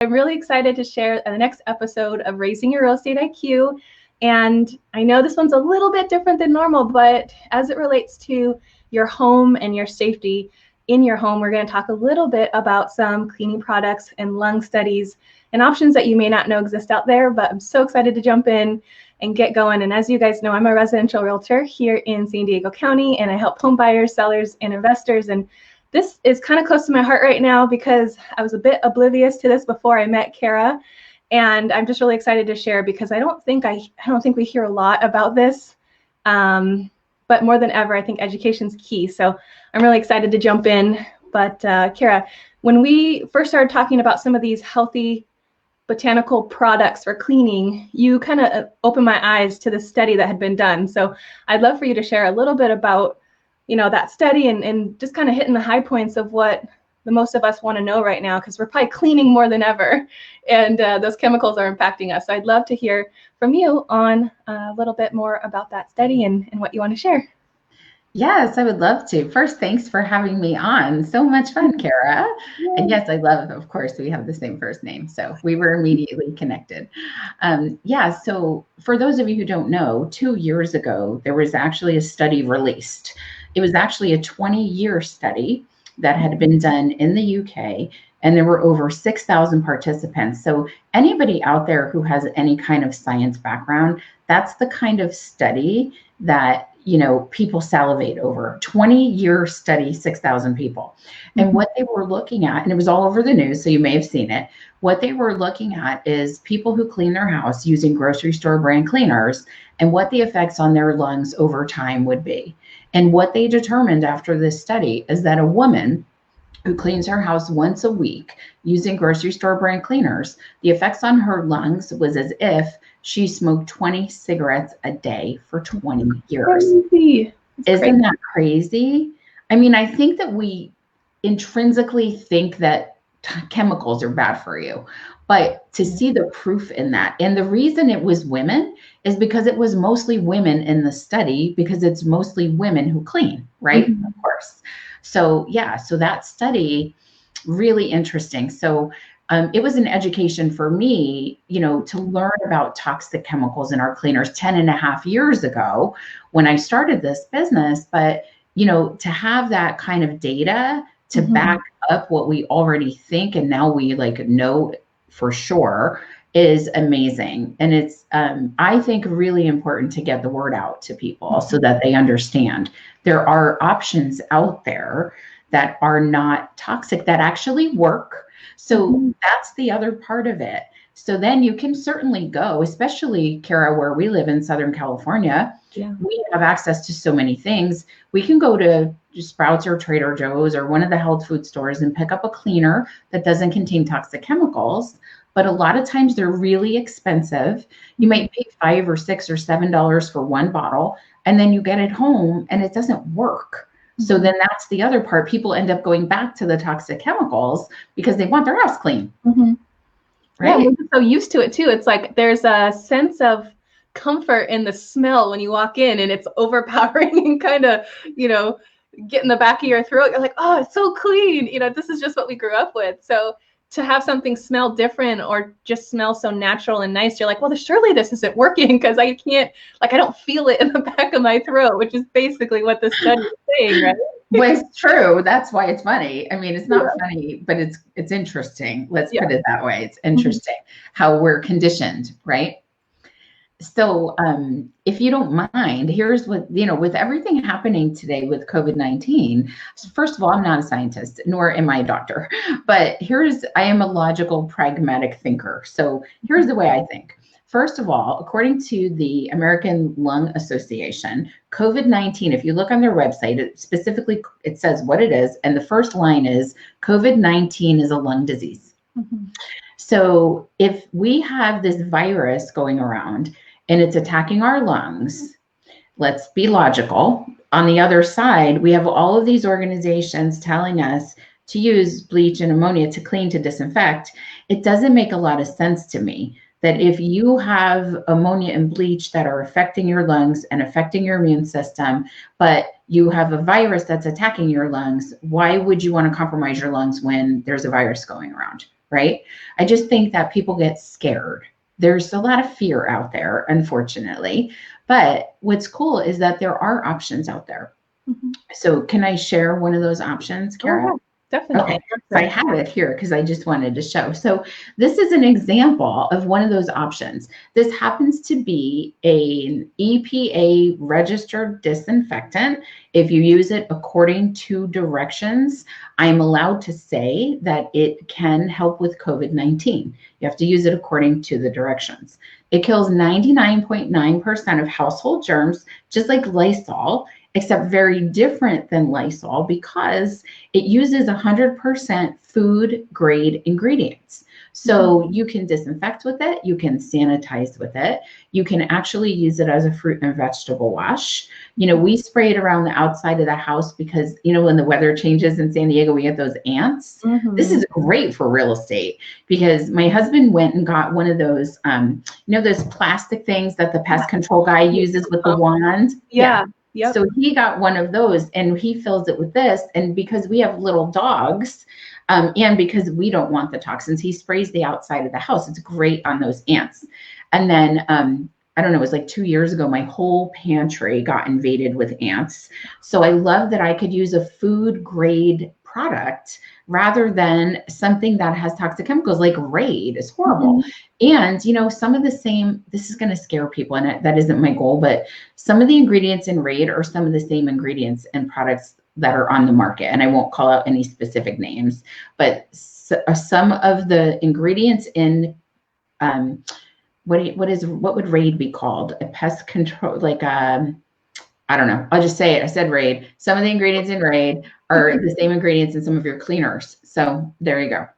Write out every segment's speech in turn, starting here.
I'm really excited to share the next episode of Raising Your Real Estate IQ. And I know this one's a little bit different than normal, but as it relates to your home and your safety in your home, we're going to talk a little bit about some cleaning products and lung studies and options that you may not know exist out there. But I'm so excited to jump in and get going. And as you guys know, I'm a residential realtor here in San Diego County, and I help home buyers, sellers, and investors. And this is kind of close to my heart right now because I was a bit oblivious to this before I met Kara, and I'm just really excited to share because I don't think we hear a lot about this, but more than ever, I think education's key. So I'm really excited to jump in. But Kara, when we first started talking about some of these healthy botanical products for cleaning, you kind of opened my eyes to the study that had been done. So I'd love for you to share a little bit about that study and just kind of hitting the high points of what the most of us want to know right now, because we're probably cleaning more than ever, and those chemicals are impacting us. So I'd love to hear from you on a little bit more about that study and what you want to share. Yes, I would love to. First, thanks for having me on. So much fun, Kara. And yes, I love, of course, we have the same first name, so we were immediately connected. So for those of you who don't know, 2 years ago, there was actually a study released. It was actually a 20-year study that had been done in the UK, and there were over 6,000 participants. So anybody out there who has any kind of science background, that's the kind of study that people salivate over. 20-year study, 6,000 people. And what they were looking at, and it was all over the news, so you may have seen it, what they were looking at is people who clean their house using grocery store brand cleaners and what the effects on their lungs over time would be. And what they determined after this study is that a woman who cleans her house once a week using grocery store brand cleaners, the effects on her lungs was as if she smoked 20 cigarettes a day for 20 years. Isn't that crazy? I mean, I think that we intrinsically think that chemicals are bad for you, but to see the proof in that, and the reason it was women is because it was mostly women in the study, because it's mostly women who clean, right? Of course. So yeah, so that study, really interesting. So it was an education for me, to learn about toxic chemicals in our cleaners 10.5 years ago when I started this business. But, to have that kind of data to back up what we already think and now we know for sure is amazing. And it's, I think, really important to get the word out to people so that they understand there are options out there that are not toxic, that actually work. So that's the other part of it. So then you can certainly go, especially, Kara, where we live in Southern California, we have access to so many things. We can go to Sprouts or Trader Joe's or one of the health food stores and pick up a cleaner that doesn't contain toxic chemicals. But a lot of times they're really expensive. You might pay $5 or $6 or $7 for one bottle, and then you get it home and it doesn't work. So then that's the other part. People end up going back to the toxic chemicals because they want their house clean. Right? Yeah, we're so used to it too. It's like there's a sense of comfort in the smell when you walk in, and it's overpowering and kind of, get in the back of your throat. You're like, oh, it's so clean. This is just what we grew up with. So to have something smell different or just smell so natural and nice, you're like, well, surely this isn't working because I can't, I don't feel it in the back of my throat, which is basically what the study is saying, right? Well, it's true. That's why it's funny. I mean, it's not funny, but it's interesting. Let's put it that way. It's interesting how we're conditioned, right? So if you don't mind, here's what, with everything happening today with COVID-19, first of all, I'm not a scientist, nor am I a doctor, but I am a logical, pragmatic thinker. So here's the way I think. First of all, according to the American Lung Association, COVID-19, if you look on their website, it says what it is. And the first line is COVID-19 is a lung disease. So if we have this virus going around and it's attacking our lungs, let's be logical. On the other side, we have all of these organizations telling us to use bleach and ammonia to clean, to disinfect. It doesn't make a lot of sense to me that if you have ammonia and bleach that are affecting your lungs and affecting your immune system, but you have a virus that's attacking your lungs, why would you want to compromise your lungs when there's a virus going around, right? I just think that people get scared. There's a lot of fear out there, unfortunately. But what's cool is that there are options out there. Mhm. So can I share one of those options, Kara? Oh, yeah, definitely. Okay, so I have it here because I just wanted to show. So this is an example of one of those options. This happens to be an EPA registered disinfectant. If you use it according to directions, I'm allowed to say that it can help with COVID-19. You have to use it according to the directions. It kills 99.9% of household germs, just like Lysol, except very different than Lysol because it uses 100% food grade ingredients. So you can disinfect with it, you can sanitize with it, you can actually use it as a fruit and vegetable wash. You know, we spray it around the outside of the house because, you know, when the weather changes in San Diego, we get those ants. This is great for real estate because my husband went and got one of those, you know, those plastic things that the pest control guy uses with the wand. Yeah. Yep. So he got one of those and he fills it with this. And because we have little dogs, and because we don't want the toxins, he sprays the outside of the house. It's great on those ants. And then, I don't know, it was like 2 years ago, my whole pantry got invaded with ants. So I love that I could use a food grade product rather than something that has toxic chemicals like Raid is horrible. And, you know, some of the same, this is going to scare people and that isn't my goal, but some of the ingredients in Raid are some of the same ingredients and products that are on the market. And I won't call out any specific names, but some of the ingredients in, what would Raid be called? A pest control, like, I don't know. I'll just say it. I said Raid. Some of the ingredients in Raid are the same ingredients in some of your cleaners. So there you go.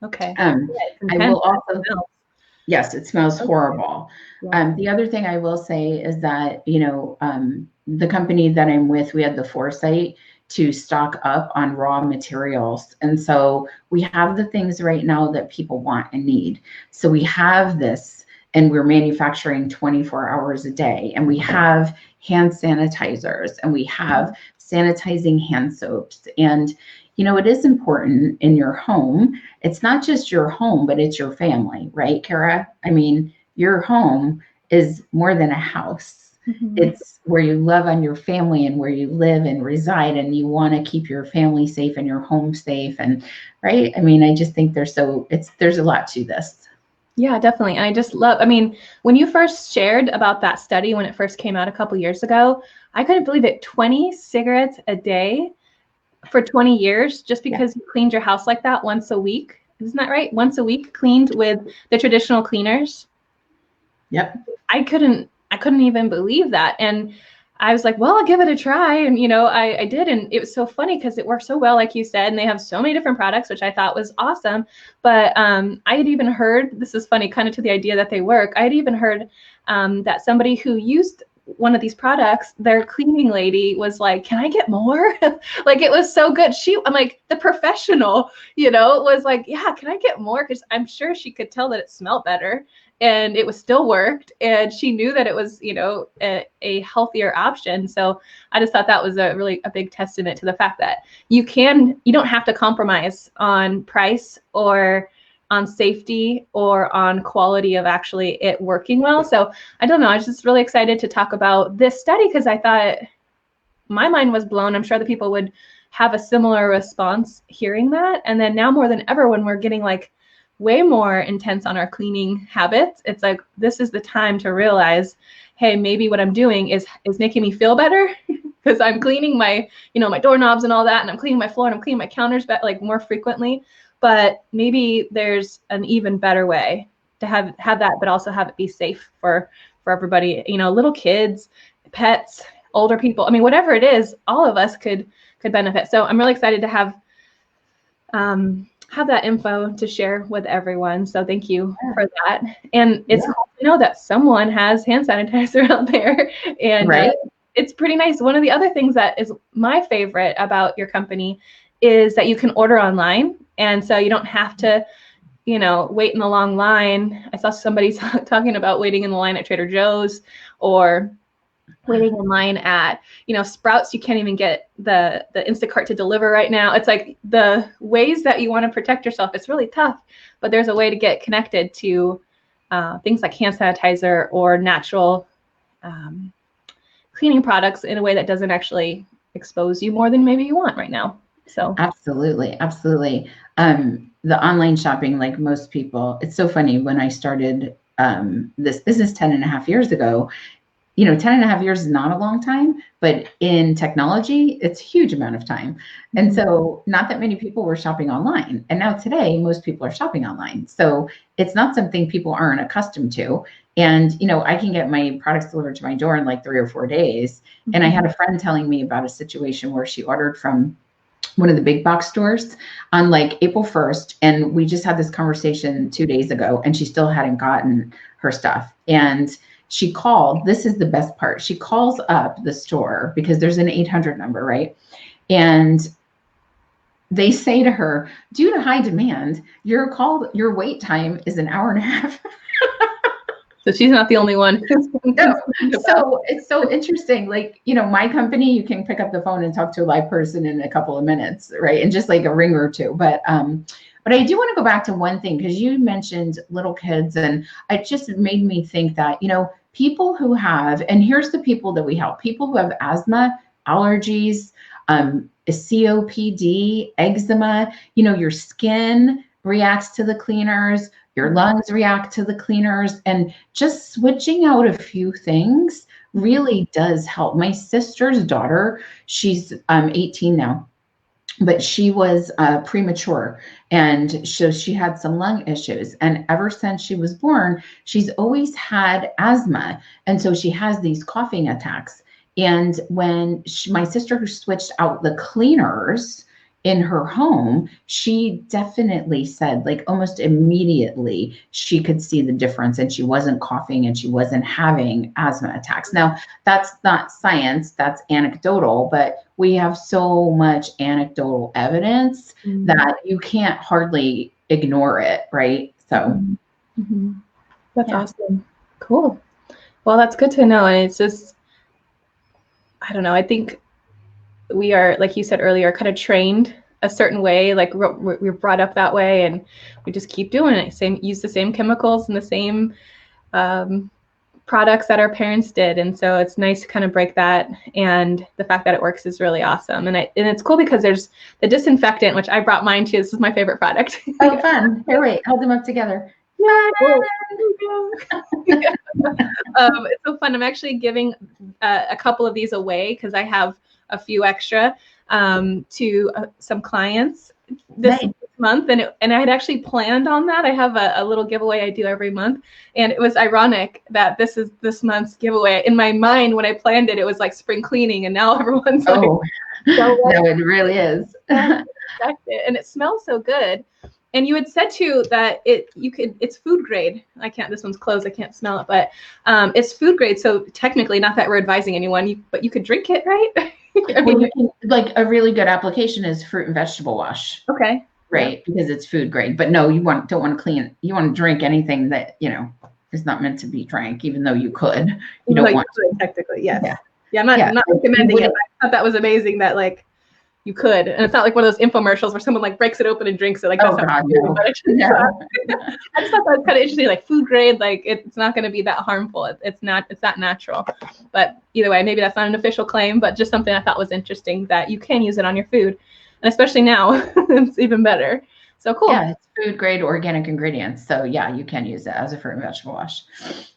Okay. I will also, yes, it smells horrible. Yeah. The other thing I will say is that, you know, the company that I'm with, we had the foresight to stock up on raw materials. And so we have the things right now that people want and need. So we have this and we're manufacturing 24 hours a day. And we have hand sanitizers and we have sanitizing hand soaps. And, you know, it is important in your home. It's not just your home, but it's your family, right, Kara? I mean, your home is more than a house. It's where you love on your family and where you live and reside, and you want to keep your family safe and your home safe. And right. I mean, I just think there's a lot to this. Yeah, definitely. And I just love, I mean, when you first shared about that study, when it first came out a couple years ago, I couldn't believe it. 20 cigarettes a day for 20 years, just because you cleaned your house like that once a week. Isn't that right? Once a week cleaned with the traditional cleaners. Yep. I couldn't even believe that. And I was like, well, I'll give it a try. And, you know, I did. And it was so funny because it worked so well, like you said, and they have so many different products, which I thought was awesome. But I had even heard, this is funny, kind of to the idea that they work. I had even heard that somebody who used one of these products, their cleaning lady was like, can I get more? Like, it was so good. I'm like, the professional, you know, was like, yeah, can I get more? Because I'm sure she could tell that it smelled better. And it was still worked, and she knew that it was, you know, a healthier option. So I just thought that was a big testament to the fact that you don't have to compromise on price or on safety or on quality of actually it working well. So I don't know. I was just really excited to talk about this study because I thought my mind was blown. I'm sure the people would have a similar response hearing that. And then now more than ever, when we're getting like way more intense on our cleaning habits, it's like, this is the time to realize, hey, maybe what I'm doing is making me feel better because I'm cleaning my, you know, my doorknobs and all that, and I'm cleaning my floor and I'm cleaning my counters like more frequently. But maybe there's an even better way to have that, but also have it be safe for everybody, you know, little kids, pets, older people. I mean, whatever it is, all of us could benefit. So I'm really excited to have that info to share with everyone. So thank you for that. And it's cool to know that someone has hand sanitizer out there. And it's pretty nice. One of the other things that is my favorite about your company is that you can order online. And so you don't have to, you know, wait in a long line. I saw somebody talking about waiting in the line at Trader Joe's or waiting in line at, Sprouts. You can't even get the Instacart to deliver right now. It's like the ways that you want to protect yourself, it's really tough, but there's a way to get connected to things like hand sanitizer or natural cleaning products in a way that doesn't actually expose you more than maybe you want right now. So absolutely. The online shopping, like most people, it's so funny. When I started this business 10.5 years ago, 10.5 years is not a long time, but in technology, it's a huge amount of time. And so not that many people were shopping online. And now today, most people are shopping online. So it's not something people aren't accustomed to. And, I can get my products delivered to my door in like 3 or 4 days. And I had a friend telling me about a situation where she ordered from one of the big box stores on like April 1st. And we just had this conversation 2 days ago, and she still hadn't gotten her stuff. And she called, this is the best part. She calls up the store because there's an 800 number, right? And they say to her, due to high demand, your wait time is 1.5 hours. So she's not the only one. No. So it's so interesting. Like, my company, you can pick up the phone and talk to a live person in a couple of minutes, right? And just like a ring or two. But I do want to go back to one thing, because you mentioned little kids, and it just made me think that, people who have, and here's the people that we help, people who have asthma, allergies, COPD, eczema, your skin reacts to the cleaners, your lungs react to the cleaners, and just switching out a few things really does help. My sister's daughter, she's 18 now, but she was premature, and so she had some lung issues. And ever since she was born, she's always had asthma. And so she has these coughing attacks. And when my sister, who switched out the cleaners in her home, she definitely said, like almost immediately, she could see the difference, and she wasn't coughing and she wasn't having asthma attacks. Now, that's not science, that's anecdotal, but we have so much anecdotal evidence that you can't hardly ignore it, right? So that's awesome. Cool. Well, that's good to know. And it's just, I don't know, I think we are, like you said earlier, kind of trained a certain way, like we're brought up that way, and we just keep doing it. Use the same chemicals and the same products that our parents did. And so it's nice to kind of break that. And the fact that it works is really awesome. And it's cool because there's the disinfectant, which I brought mine too. This is my favorite product. Oh, fun. Here, wait, hold them up together. Yeah. It's so fun. I'm actually giving a couple of these away because I have a few extra to some clients this month, and I had actually planned on that. I have a little giveaway I do every month, and it was ironic that this is this month's giveaway. In my mind, when I planned it, it was like spring cleaning, and now everyone's like, no, it really is. And it smells so good. And you had said too that it's food grade. This one's closed, I can't smell it, but it's food grade. So technically, not that we're advising anyone, but you could drink it, right? I mean, like a really good application is fruit and vegetable wash. Okay. Right, because it's food grade. But no, don't want to clean. You want to drink anything that is not meant to be drank, even though you could. You don't want to. Technically, yes. Yeah, I'm not recommending it. I thought that was amazing that like you could, and it's not like one of those infomercials where someone like breaks it open and drinks it. Like that's I just thought that was kind of interesting. Like food grade, like it's not going to be that harmful. It's that natural. But either way, maybe that's not an official claim, but just something I thought was interesting that you can use it on your food. And especially now, it's even better. So cool. Yeah, it's food grade organic ingredients. So yeah, you can use it as a fruit and vegetable wash.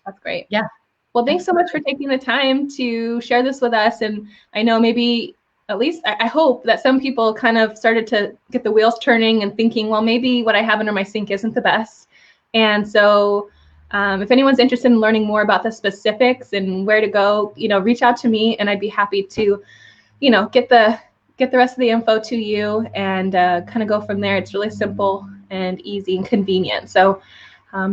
That's great. Yeah. Well, thanks so much for taking the time to share this with us. And I know maybe, at least I hope that some people kind of started to get the wheels turning and thinking, well, maybe what I have under my sink isn't the best. And so if anyone's interested in learning more about the specifics and where to go, reach out to me, and I'd be happy to, get the rest of the info to you and kind of go from there. It's really simple and easy and convenient. So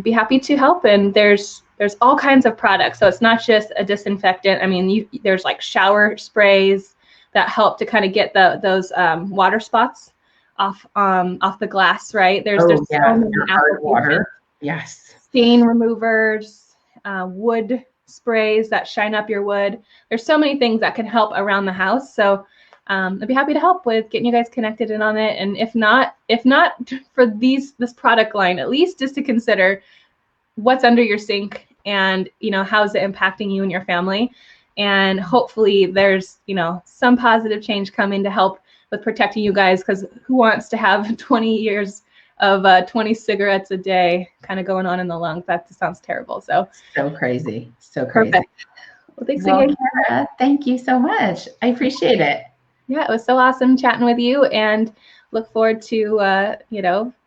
be happy to help. And there's all kinds of products. So it's not just a disinfectant. I mean, there's like shower sprays that help to kind of get those water spots off the glass, right? There's so many hard water. Yes. Stain removers, wood sprays that shine up your wood. There's so many things that can help around the house. So I'd be happy to help with getting you guys connected in on it. And if not for this product line, at least just to consider what's under your sink and, how is it impacting you and your family. And hopefully there's, some positive change coming to help with protecting you guys, because who wants to have 20 years of 20 cigarettes a day kind of going on in the lungs? That just sounds terrible. So crazy. So crazy. Perfect. Well, thanks again, Kara, thank you so much. I appreciate it. Yeah, it was so awesome chatting with you, and look forward to,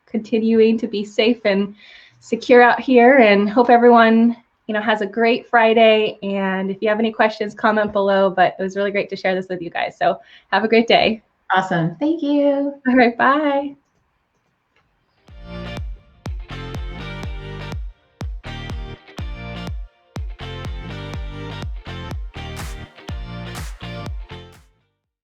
continuing to be safe and secure out here, and hope everyone, has a great Friday. And if you have any questions, comment below, but it was really great to share this with you guys. So have a great day. Awesome. Thank you. All right. Bye.